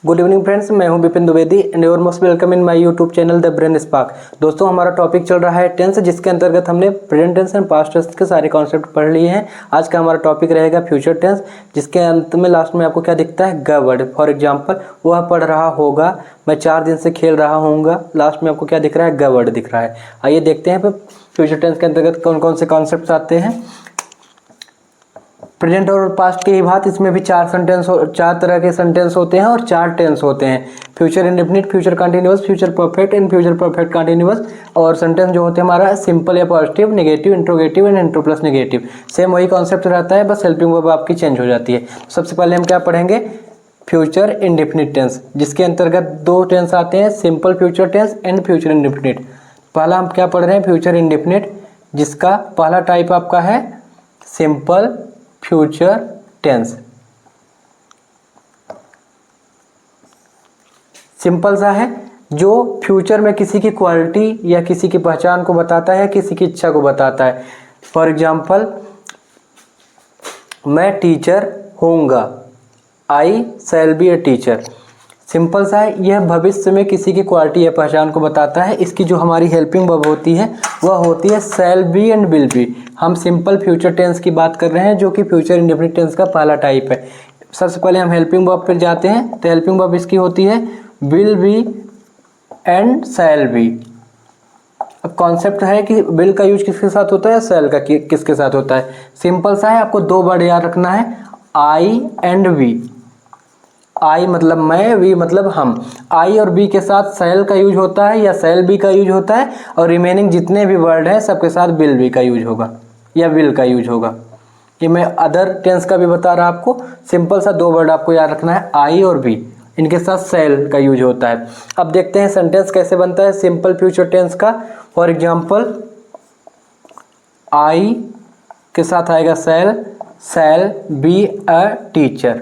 Good evening friends, मैं हूं Vipin Dwivedi and your most welcome in my YouTube channel the brain spark. दोस्तों, हमारा topic चल रहा है टेंस, जिसके अंतर्गत हमने present tense and past tense के सारे कॉन्सेप्ट पढ़ लिए हैं। आज का हमारा टॉपिक रहेगा फ्यूचर टेंस, जिसके अंत में लास्ट में आपको क्या दिखता है, ग वर्ड। फॉर एग्जाम्पल, वह पढ़ रहा होगा, मैं 4 दिन से खेल रहा हूँगा। लास्ट में आपको क्या दिख रहा है, ग वर्ड दिख रहा है। आइए देखते हैं फ्यूचर टेंस के अंतर्गत कौन कौन से कॉन्सेप्ट आते हैं। प्रेजेंट और पास्ट की ही बात, इसमें भी 4 तरह के सेंटेंस होते हैं और 4 टेंस होते हैं। Future indefinite, future continuous, future perfect and future perfect continuous. और सेंटेंस जो होते हैं हमारा सिंपल या positive, negative, interrogative and intro plus negative. Same वही कॉन्सेप्ट रहता है, बस हेल्पिंग वर्ब आपकी चेंज हो जाती है। सबसे पहले हम क्या पढ़ेंगे, फ्यूचर इंडेफिनिट टेंस, जिसके अंतर्गत 2 टेंस आते हैं, simple future tense and future indefinite. पहला हम क्या पढ़ रहे हैं, फ्यूचर इंडेफिनिट, जिसका पहला टाइप आपका है सिंपल फ्यूचर टेंस। सिंपल सा है, जो फ्यूचर में किसी की क्वालिटी या किसी की पहचान को बताता है, किसी की इच्छा को बताता है। फॉर एग्जाम्पल, मैं टीचर होऊंगा, I shall be a teacher. Simple सा है, यह भविष्य में किसी की क्वालिटी या पहचान को बताता है। इसकी जो हमारी हेल्पिंग वर्ब होती है वह होती है shall be and will be. हम सिंपल फ्यूचर टेंस की बात कर रहे हैं, जो कि फ्यूचर इंडेफिनिट टेंस का पहला टाइप है। सबसे पहले हम हेल्पिंग वर्ब पर जाते हैं, तो हेल्पिंग वर्ब इसकी होती है will be and shall B. अब कॉन्सेप्ट है कि विल का यूज किसके साथ होता है, शैल का किसके साथ होता है। सिंपल सा है, आपको 2 वर्ड याद रखना है, आई एंड वी। आई मतलब मैं, वी मतलब हम। आई और बी के साथ शैल का यूज होता है या शैल बी का यूज होता है, और रिमेनिंग जितने भी वर्ड हैं सबके साथ विल बी का यूज होगा या विल का यूज होगा। ये मैं अदर टेंस का भी बता रहा आपको। सिंपल सा 2 वर्ड आपको याद रखना है, आई और बी, इनके साथ शैल का यूज होता है। अब देखते हैं सेंटेंस कैसे बनता है सिंपल फ्यूचर टेंस का। फॉर एग्जाम्पल, आई के साथ आएगा शैल बी अ टीचर।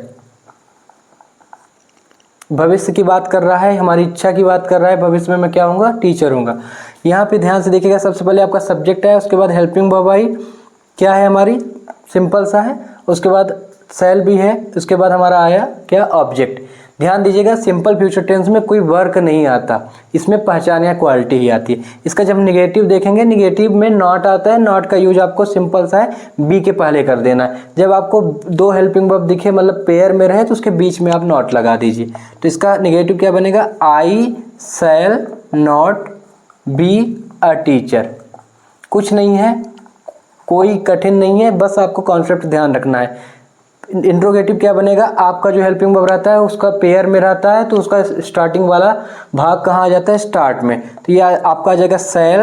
भविष्य की बात कर रहा है, हमारी इच्छा की बात कर रहा है, भविष्य में मैं क्या होऊंगा, टीचर होऊंगा। यहाँ पे ध्यान से देखिएगा, सबसे पहले आपका सब्जेक्ट है, उसके बाद हेल्पिंग वर्ब आई, क्या है हमारी, सिंपल सा है, उसके बाद शैल भी है, उसके बाद हमारा आया क्या, ऑब्जेक्ट। ध्यान दीजिएगा, सिंपल फ्यूचर टेंस में कोई वर्क नहीं आता, इसमें पहचान या क्वालिटी ही आती है। इसका जब निगेटिव देखेंगे, निगेटिव में नॉट आता है, नॉट का यूज आपको सिंपल सा है बी के पहले कर देना है। जब आपको 2 हेल्पिंग वर्ब दिखे, मतलब पेयर में रहे, तो उसके बीच में आप नॉट लगा दीजिए। तो इसका निगेटिव क्या बनेगा, I shall not be a teacher. कुछ नहीं है, कोई कठिन नहीं है, बस आपको कॉन्सेप्ट ध्यान रखना है। इंट्रोगेटिव क्या बनेगा, आपका जो हेल्पिंग वर्ब रहता है उसका पेयर में रहता है, तो उसका स्टार्टिंग वाला भाग कहाँ आ जाता है, स्टार्ट में। तो ये आपका आ जाएगा शैल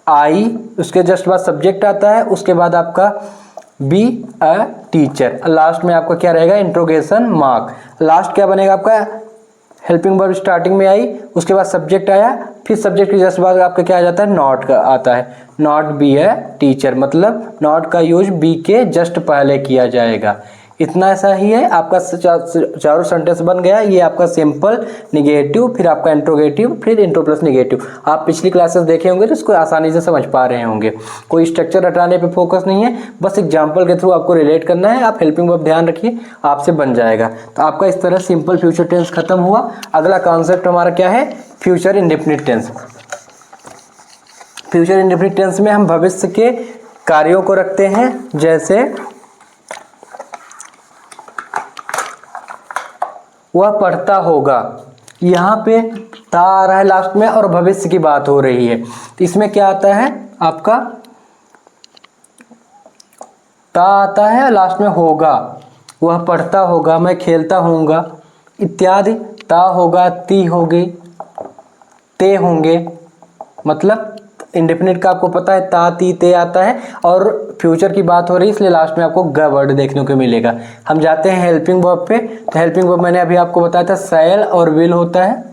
आई, उसके जस्ट बाद सब्जेक्ट आता है, उसके बाद आपका बी अ टीचर, लास्ट में आपका क्या रहेगा, इंट्रोगेशन मार्क। लास्ट क्या बनेगा आपका, हेल्पिंग वर्ब स्टार्टिंग में आई, उसके बाद सब्जेक्ट आया, फिर सब्जेक्ट के जस्ट बाद आपका क्या आ जाता है, नॉट का आता है, नॉट बी अ टीचर, मतलब नॉट का यूज बी के जस्ट पहले किया जाएगा। इतना ऐसा ही है, आपका चारों सेंटेंस बन गया। ये आपका सिंपल, निगेटिव, फिर आपका इंट्रोगेटिव, फिर इंट्रो प्लस निगेटिव। आप पिछली क्लासेस देखे होंगे तो इसको आसानी से समझ पा रहे होंगे। कोई स्ट्रक्चर हटाने पे फोकस नहीं है, बस एग्जाम्पल के थ्रू आपको रिलेट करना है। आप हेल्पिंग वर्ब ध्यान रखिए, आपसे बन जाएगा। तो आपका इस तरह सिंपल फ्यूचर टेंस खत्म हुआ। अगला कॉन्सेप्ट हमारा क्या है, future indefinite tense. Future indefinite tense में हम भविष्य के कार्यों को रखते हैं, जैसे वह पढ़ता होगा। यहाँ पे ता आ रहा है लास्ट में और भविष्य की बात हो रही है, तो इसमें क्या आता है आपका, ता आता है, लास्ट में होगा, वह पढ़ता होगा, मैं खेलता होऊंगा इत्यादि। ता होगा, ती होगी, ते होंगे, मतलब इंडेफिनिट का आपको पता है ता ती ते आता है, और फ्यूचर की बात हो रही है इसलिए लास्ट में आपको ग वर्ड देखने को मिलेगा। हम जाते हैं हेल्पिंग वर्ब पे, तो हेल्पिंग वर्ब मैंने अभी आपको बताया था शैल और विल होता है।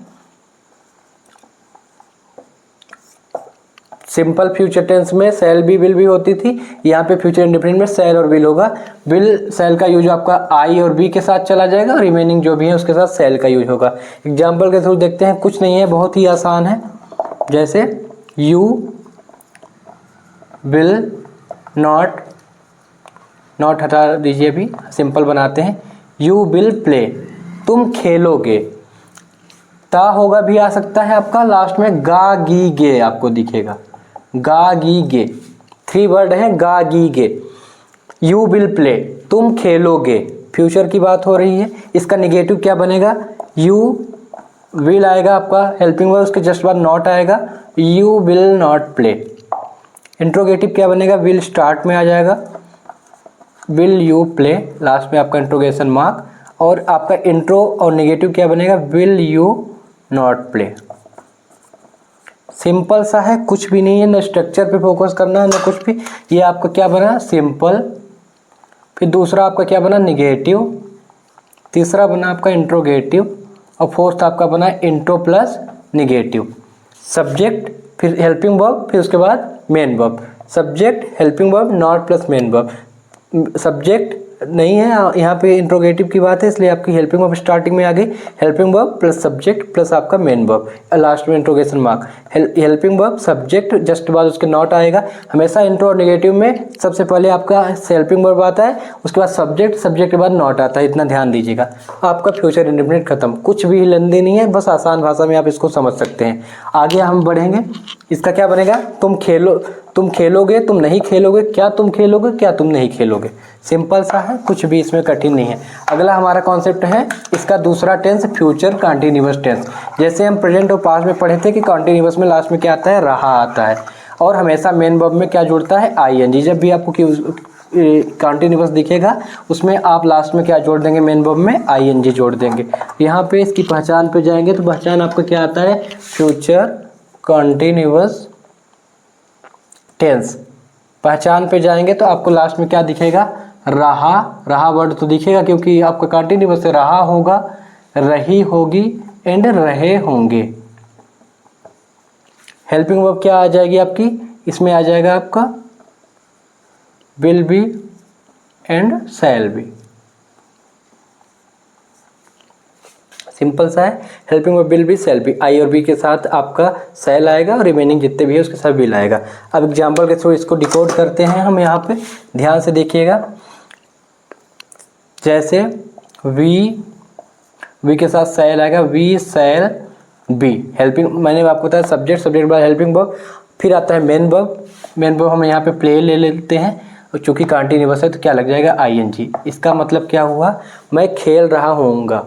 सिंपल फ्यूचर टेंस में शैल भी विल भी होती थी, यहाँ पे फ्यूचर इंडेफिनिट में शैल और विल होगा। विल शैल का यूज आपका आई और बी के साथ चला जाएगा, और रिमेनिंग जो भी है उसके साथ शैल का यूज होगा। एग्जाम्पल के थ्रू देखते हैं, कुछ नहीं है, बहुत ही आसान है। जैसे यू विल नॉट, नॉट हटा दीजिए, अभी सिंपल बनाते हैं, यू विल प्ले, तुम खेलोगे। ता होगा भी आ सकता है आपका, लास्ट में गा गी गे आपको दिखेगा, गा गी गे, 3 वर्ड है गा गी गे। यू विल प्ले, तुम खेलोगे, फ्यूचर की बात हो रही है। इसका निगेटिव क्या बनेगा, यू विल आएगा आपका हेल्पिंग वर्ब, उसके जस्ट बाद नॉट आएगा, you will not play. Interrogative क्या बनेगा, विल स्टार्ट में आ जाएगा, विल यू प्ले, लास्ट में आपका इंट्रोगेशन मार्क। और आपका इंट्रो और नेगेटिव क्या बनेगा, will you not play. Simple सा है, कुछ भी नहीं है, ना स्ट्रक्चर पे फोकस करना है ना कुछ भी। ये आपका क्या बना, सिंपल। फिर दूसरा आपका क्या बना, निगेटिव। तीसरा बना आपका इंट्रोगेटिव। और फोर्थ आपका बना इंट्रो प्लस निगेटिव। सब्जेक्ट, फिर हेल्पिंग वर्ब, फिर उसके बाद main verb. Subject, helping verb, not plus main verb. Subject नहीं है यहाँ पे, इंट्रोगेटिव की बात है, इसलिए आपकी हेल्पिंग वर्ब स्टार्टिंग में आ गई। Helping verb plus subject plus आपका मेन वर्ब, लास्ट में interrogation mark. Helping verb subject, just बाद उसके नॉट आएगा। हमेशा इंट्रो और नेगेटिव में सबसे पहले आपका हेल्पिंग वर्ब आता है, उसके बाद सब्जेक्ट, सब्जेक्ट के बाद नॉट आता है, इतना ध्यान दीजिएगा। आपका फ्यूचर इंडेफिनिट खत्म, कुछ भी लेंदी नहीं है, बस आसान भाषा में आप इसको समझ सकते हैं। आगे हम बढ़ेंगे, इसका क्या बनेगा, तुम खेलोगे, तुम नहीं खेलोगे, क्या तुम खेलोगे, क्या तुम नहीं खेलोगे। सिंपल सा है, कुछ भी इसमें कठिन नहीं है। अगला हमारा कॉन्सेप्ट है इसका दूसरा टेंस, फ्यूचर कंटिन्यूअस टेंस। जैसे हम प्रेजेंट और पास्ट में पढ़े थे कि कंटिन्यूअस में लास्ट में क्या आता है, रहा आता है। और हमेशा मेन वर्ब में क्या जुड़ता है, आईएनजी। जब भी आपको कंटिन्यूअस दिखेगा उसमें आप लास्ट में क्या जोड़ देंगे, मेन वर्ब में आईएनजी जोड़ देंगे। यहाँ पे इसकी पहचान पे जाएंगे तो पहचान आपका क्या आता है, फ्यूचर कंटिन्यूअस टेंस। पहचान पे जाएंगे तो आपको लास्ट में क्या दिखेगा, रहा वर्ड तो दिखेगा, क्योंकि आपका कंटिन्यूअस से रहा होगा, रही होगी एंड रहे होंगे। हेल्पिंग वर्ब क्या आ जाएगी आपकी, इसमें आ जाएगा आपका will be and shall be. Simple सा है, helping verb will be, shall be. I और बी के साथ आपका शैल आएगा और रिमेनिंग जितने भी है उसके साथ विल आएगा। अब एग्जांपल के थ्रू इसको डिकोड करते हैं हम। यहाँ पे ध्यान से देखिएगा, जैसे वी के साथ शैल आएगा, वी शैल बी। हेल्पिंग, मैंने आपको बताया सब्जेक्ट, सब्जेक्ट बाद हेल्पिंग वर्ब, फिर आता है मेन वर्ब। मेन वर्ब हम यहाँ पे प्ले ले लेते हैं, और चूँकि कंटिन्यूअस है तो क्या लग जाएगा, आईएनजी। इसका मतलब क्या हुआ, मैं खेल रहा होऊंगा,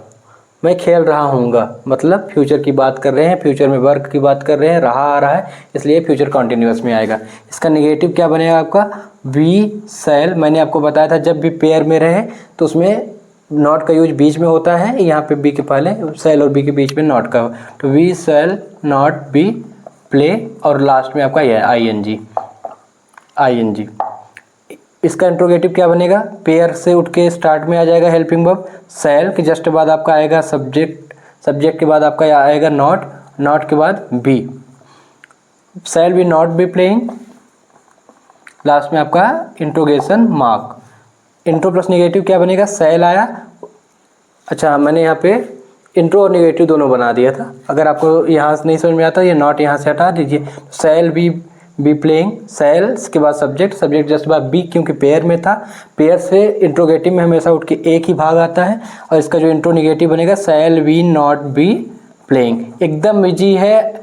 मैं खेल रहा हूँगा, मतलब फ्यूचर की बात कर रहे हैं, फ्यूचर में वर्क की बात कर रहे हैं, रहा आ रहा है, इसलिए फ्यूचर कंटिन्यूअस में आएगा। इसका नेगेटिव क्या बनेगा आपका, वी शैल। मैंने आपको बताया था जब भी पेयर में रहे तो उसमें नॉट का यूज बीच में होता है, यहाँ पे बी के पहले, शैल और बी के बीच में नॉट का, तो we shall not be play, और लास्ट में आपका यह आईएनजी। इसका इंट्रोगेटिव क्या बनेगा, पेयर से उठ के स्टार्ट में आ जाएगा हेल्पिंग वर्ब, शैल के जस्ट बाद आपका आएगा सब्जेक्ट, सब्जेक्ट के बाद आपका आएगा नॉट, नॉट के बाद be, shall be not be playing, last में आपका interrogation mark. Intro plus negative क्या बनेगा, शैल आया। अच्छा, मैंने यहाँ पे इंट्रो और नेगेटिव दोनों बना दिया था, अगर आपको यहाँ से नहीं समझ में आता ये नॉट यहाँ से हटा दीजिए। शैल बी प्लेइंग, शैल के बाद सब्जेक्ट, सब्जेक्ट जस्ट बाद बी, क्योंकि पेयर में था, पेयर से इंट्रोगेटिव में हमेशा उठ के एक ही भाग आता है। और इसका जो इंट्रो नेगेटिव बनेगा, shall we not be playing. एकदम इजी है,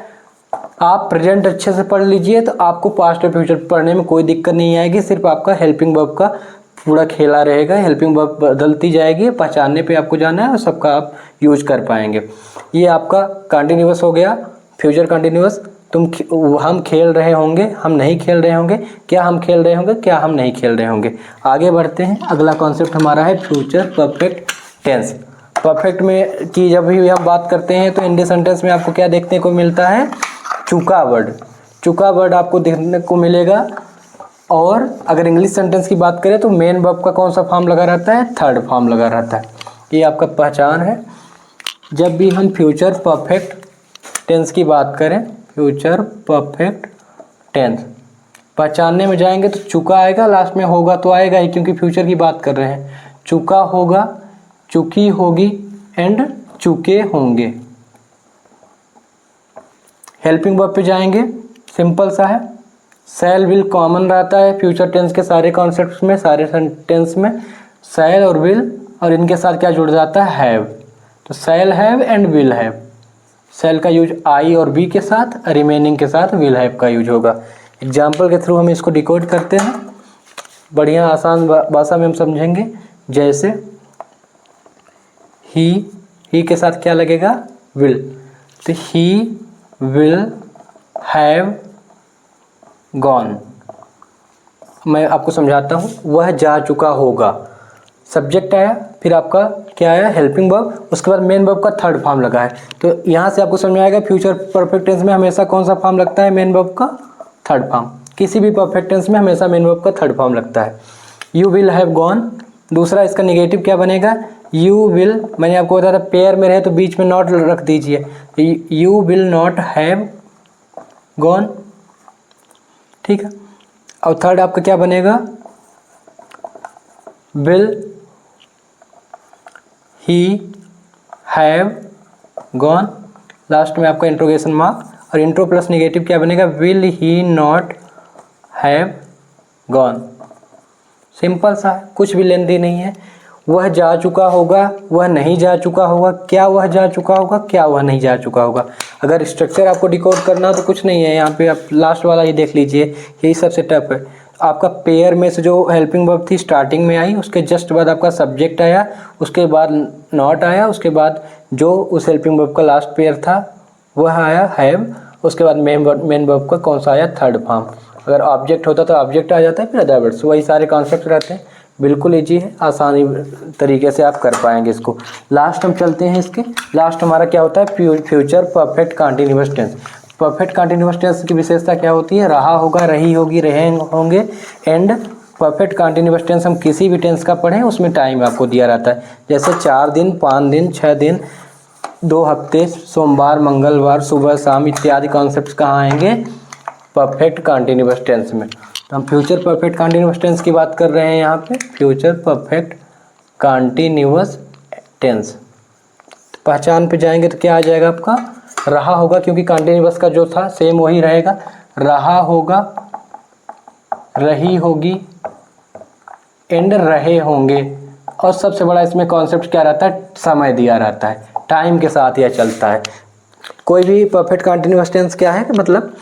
आप प्रेजेंट अच्छे से पढ़ लीजिए तो आपको पास्ट और फ्यूचर पढ़ने में कोई दिक्कत नहीं आएगी। सिर्फ आपका हेल्पिंग वर्ब का पूरा खेला रहेगा, हेल्पिंग वर्ब बदलती जाएगी, पहचानने पे आपको जाना है और सबका आप यूज कर पाएंगे। ये आपका कंटिन्यूअस हो गया, फ्यूचर कंटिन्यूअस। हम खेल रहे होंगे, हम नहीं खेल रहे होंगे, क्या हम खेल रहे होंगे, क्या हम नहीं खेल रहे होंगे। आगे बढ़ते हैं, अगला कॉन्सेप्ट हमारा है फ्यूचर परफेक्ट टेंस। परफेक्ट में की जब भी हम बात करते हैं तो इंडी सेंटेंस में आपको क्या देखने को मिलता है, चुका वर्ड। चुका वर्ड आपको देखने को मिलेगा। और अगर इंग्लिश सेंटेंस की बात करें तो मेन वर्ब का कौन सा फॉर्म लगा रहता है, थर्ड फॉर्म लगा रहता है। ये आपका पहचान है। जब भी हम फ्यूचर परफेक्ट टेंस की बात करें, फ्यूचर परफेक्ट टेंस पहचानने में जाएंगे तो चुका आएगा, लास्ट में होगा तो आएगा ही, क्योंकि फ्यूचर की बात कर रहे हैं। चुका होगा, चुकी होगी एंड चुके होंगे। हेल्पिंग वर्ब पे जाएंगे, सिंपल सा है, शैल विल कॉमन रहता है फ्यूचर टेंस के सारे कॉन्सेप्ट्स में, सारे सेंटेंस में शैल और विल, और इनके साथ क्या जुड़ जाता है, हैव। तो shall have and will have, shall का यूज आई और बी के साथ, रिमेनिंग के साथ विल हैव का यूज होगा। एग्जाम्पल के थ्रू हम इसको डिकोड करते हैं, बढ़िया आसान भाषा में हम समझेंगे। जैसे ही के साथ क्या लगेगा, विल, तो ही विल हैव गॉन। मैं आपको समझाता हूँ, वह जा चुका होगा, सब्जेक्ट आया, फिर आपका क्या आया, हेल्पिंग वर्ब, उसके बाद मेन वर्ब का थर्ड फॉर्म लगा है। तो यहाँ से आपको समझ में आएगा फ्यूचर परफेक्ट टेंस में हमेशा कौन सा फॉर्म लगता है, मेन वर्ब का थर्ड फॉर्म। किसी भी परफेक्ट टेंस में हमेशा मेन वर्ब का थर्ड फॉर्म लगता है। यू विल हैव गॉन, दूसरा इसका नेगेटिव क्या बनेगा, यू विल, मैंने आपको बताया था पेयर में रहे तो बीच में नॉट रख दीजिए, you will not have gone, ठीक है। और थर्ड आपका क्या बनेगा, will he have gone, last में आपका इंट्रोगेशन मार्क, और इंट्रो प्लस नेगेटिव क्या बनेगा, will he not have gone. Simple सा है, कुछ भी लेंदी नहीं है। वह जा चुका होगा, वह नहीं जा चुका होगा, क्या वह जा चुका होगा, क्या वह नहीं जा चुका होगा। अगर स्ट्रक्चर आपको डिकोड करना तो कुछ नहीं है, यहाँ पे आप लास्ट वाला ही देख लीजिए, यही सबसे टफ है। आपका पेयर में से जो हेल्पिंग वर्ब थी स्टार्टिंग में आई, उसके जस्ट बाद आपका सब्जेक्ट आया, उसके बाद नॉट आया, उसके बाद जो उस हेल्पिंग वर्ब का लास्ट पेयर था वह आया हैव, उसके बाद मेन वर्ब का कौन सा आया, थर्ड फॉर्म। अगर ऑब्जेक्ट होता तो ऑब्जेक्ट आ जाता है, फिर अदर वर्ड्स, वही सारे कॉन्सेप्ट रहते हैं। बिल्कुल ईजी है, आसानी तरीके से आप कर पाएंगे इसको। लास्ट हम चलते हैं इसके, लास्ट हमारा क्या होता है, future perfect continuous tense. Perfect continuous tense की विशेषता क्या होती है, रहा होगा, रही होगी, रहे होंगे। एंड परफेक्ट कंटीन्यूअस टेंस हम किसी भी टेंस का पढ़ें उसमें टाइम आपको दिया रहता है, जैसे 4 दिन, 5 दिन, 6 दिन, 2 हफ्ते, सोमवार, मंगलवार, सुबह, शाम इत्यादि कॉन्सेप्ट्स कहाँ आएंगे, परफेक्ट कंटीन्यूअस टेंस में। तो हम फ्यूचर परफेक्ट कंटीन्यूअस टेंस की बात कर रहे हैं यहाँ पे, फ्यूचर परफेक्ट कंटीन्यूअस टेंस। पहचान पे जाएंगे तो क्या आ जाएगा आपका, रहा होगा, क्योंकि कंटीन्यूअस का जो था सेम वही रहेगा, रहा होगा, रही होगी, एंड रहे होंगे। और सबसे बड़ा इसमें कॉन्सेप्ट क्या रहता है, समय दिया रहता है, टाइम के साथ यह चलता है। कोई भी परफेक्ट कंटीन्यूअस टेंस क्या है, मतलब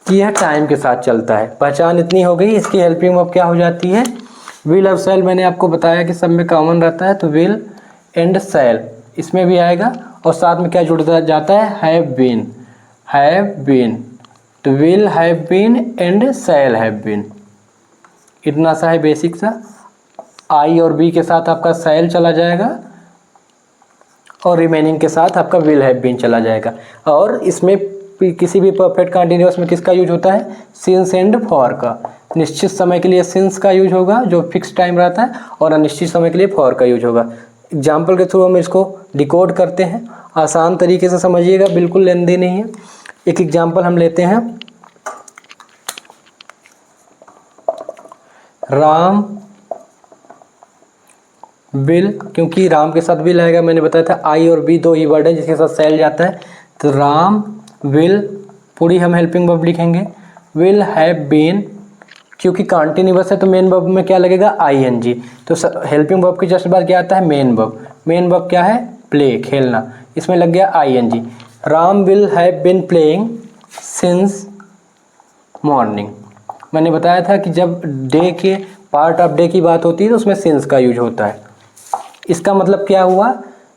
कि यह टाइम के साथ चलता है। पहचान इतनी हो गई। इसकी हेल्पिंग वर्ब क्या हो जाती है, विल और शैल। मैंने आपको बताया कि सब में कॉमन रहता है, तो विल एंड शैल इसमें भी आएगा, और साथ में क्या जुड़ जाता है, हैव बीन, हैव बीन, तो will have been and shall have been. इतना सा है बेसिक सा। आई और बी के साथ आपका शैल चला जाएगा, और रिमेनिंग के साथ आपका विल हैव बीन चला जाएगा। और इसमें किसी भी परफेक्ट कंटीन्यूअस में किसका यूज होता है, सिंस एंड फॉर का। निश्चित समय के लिए सिंस का यूज होगा जो फिक्स टाइम रहता है, और अनिश्चित समय के लिए फॉर का यूज होगा। एग्जाम्पल के थ्रू हम इसको डिकोड करते हैं, आसान तरीके से समझिएगा, बिल्कुल लेंदी नहीं है। एक एग्जाम्पल हम लेते हैं, राम विल, क्योंकि राम के साथ विल आएगा, मैंने बताया था आई और बी दो ही वर्ड है जिसके साथ शैल जाता है, तो राम विल, पूरी हम हेल्पिंग वर्ब लिखेंगे, विल हैव बीन, क्योंकि कंटीन्यूअस है तो मेन वर्ब में क्या लगेगा, आईएनजी। तो हेल्पिंग वर्ब के जस्ट बाद क्या आता है, मेन वर्ब। मेन वर्ब क्या है, प्ले, खेलना, इसमें लग गया ING. Ram will have been playing since morning. मैंने बताया था कि जब डे के पार्ट ऑफ डे की बात होती है तो उसमें सिंस का यूज होता है। इसका मतलब क्या हुआ,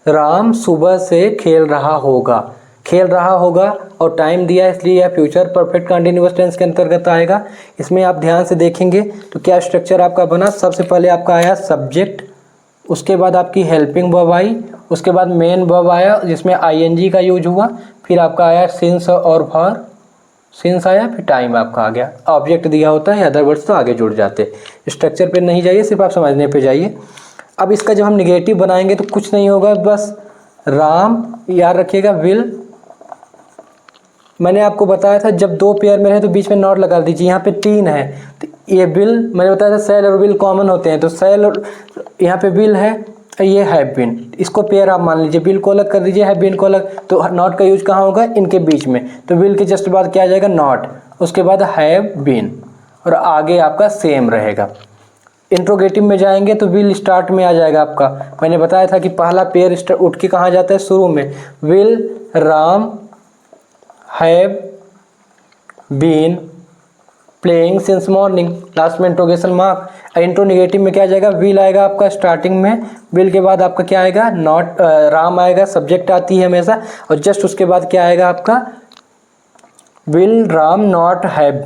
राम सुबह से खेल रहा होगा, खेल रहा होगा, और टाइम दिया इसलिए यह फ्यूचर परफेक्ट कंटीन्यूअस टेंस के अंतर्गत आएगा। इसमें आप ध्यान से देखेंगे तो क्या स्ट्रक्चर आपका बना, सबसे पहले आपका आया सब्जेक्ट, उसके बाद आपकी हेल्पिंग वर्ब आई, उसके बाद मेन वर्ब आया जिसमें आईएनजी का यूज हुआ, फिर आपका आया सिंस और फॉर, सिंस आया, फिर टाइम आपका आ गया। ऑब्जेक्ट दिया होता है, अदर वर्ड्स तो आगे जुड़ जाते। स्ट्रक्चर पे नहीं जाइए, सिर्फ आप समझने पे जाइए। अब इसका जब हम निगेटिव बनाएंगे तो कुछ नहीं होगा, बस राम, याद रखिएगा, विल। मैंने आपको बताया था जब दो पेयर में रहे तो बीच में नॉट लगा दीजिए, यहाँ पे 3 है तो ये विल, मैंने बताया था शैल और विल कॉमन होते हैं, तो शैल और यहाँ पे विल है, ये हैव बीन, इसको पेयर आप मान लीजिए, विल को अलग कर दीजिए, हैव बीन को अलग, तो नॉट का यूज कहाँ होगा, इनके बीच में। तो विल के जस्ट बाद क्या आ जाएगा, नॉट, उसके बाद हैव बीन, और आगे आपका सेम रहेगा। इंट्रोगेटिव में जाएंगे तो विल स्टार्ट में आ जाएगा आपका। मैंने बताया था कि पहला पेयर उठ के कहाँ जाता है, शुरू में। Will Ram have been playing since morning, last में इंट्रोगेशन मार्क। इंट्रोनेगेटिव में क्या आ जाएगा, विल आएगा आपका स्टार्टिंग में, विल के बाद आपका क्या आएगा, नॉट राम आएगा, सब्जेक्ट आती है हमेशा, और जस्ट उसके बाद क्या आएगा आपका, will Ram not have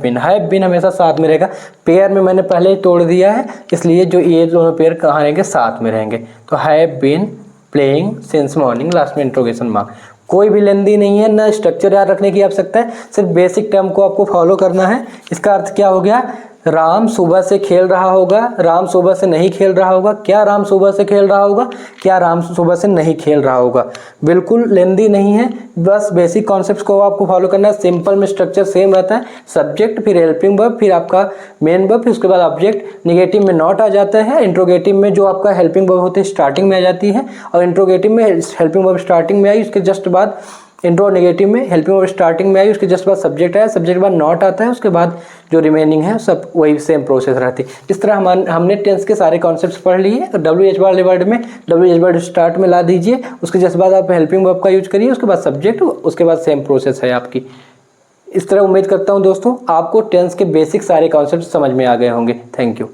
been हमेशा साथ में रहेगा। पेयर में मैंने पहले ही तोड़ दिया है, इसलिए जो ये दोनों पेयर कहाँ रहेंगे, साथ में रहेंगे। तो have been playing since morning, last में इंट्रोगेशन मार्क। कोई भी लेंदी नहीं है, ना स्ट्रक्चर याद रखने की आवश्यकता है, सिर्फ बेसिक टर्म को आपको फॉलो करना है। इसका अर्थ क्या हो गया, राम सुबह से खेल रहा होगा, राम सुबह से नहीं खेल रहा होगा, क्या राम सुबह से खेल रहा होगा, क्या राम सुबह से नहीं खेल रहा होगा। बिल्कुल लेंदी नहीं है, बस बेसिक कॉन्सेप्ट्स को आपको फॉलो करना है। सिंपल में स्ट्रक्चर सेम रहता है, सब्जेक्ट फिर हेल्पिंग वर्ब फिर आपका मेन वर्ब फिर उसके बाद ऑब्जेक्ट। नेगेटिव में नॉट आ जाता है, इंट्रोगेटिव में जो आपका हेल्पिंग वर्ब होती है स्टार्टिंग में आ जाती है, और इंट्रोगेटिव में हेल्पिंग वर्ब स्टार्टिंग में आई, उसके जस्ट बाद इंट्रो नेगेटिव में हेल्पिंग वर्ब स्टार्टिंग में आई, उसके जस्ट बाद सब्जेक्ट आया, सब्जेक्ट के बाद नॉट आता है, उसके बाद जो रिमेनिंग है सब वही सेम प्रोसेस रहती है। इस तरह हमने टेंस के सारे कॉन्सेप्ट्स पढ़ लिए। तो WH वाले वर्ड में WH वर्ड स्टार्ट में ला दीजिए, उसके जस्ट बाद आप हेल्पिंग वर्ब का यूज करिए, उसके बाद सब्जेक्ट, उसके बाद सेम प्रोसेस है आपकी। इस तरह उम्मीद करता हूँ दोस्तों आपको टेंस के बेसिक सारे कॉन्सेप्ट समझ में आ गए होंगे। Thank you.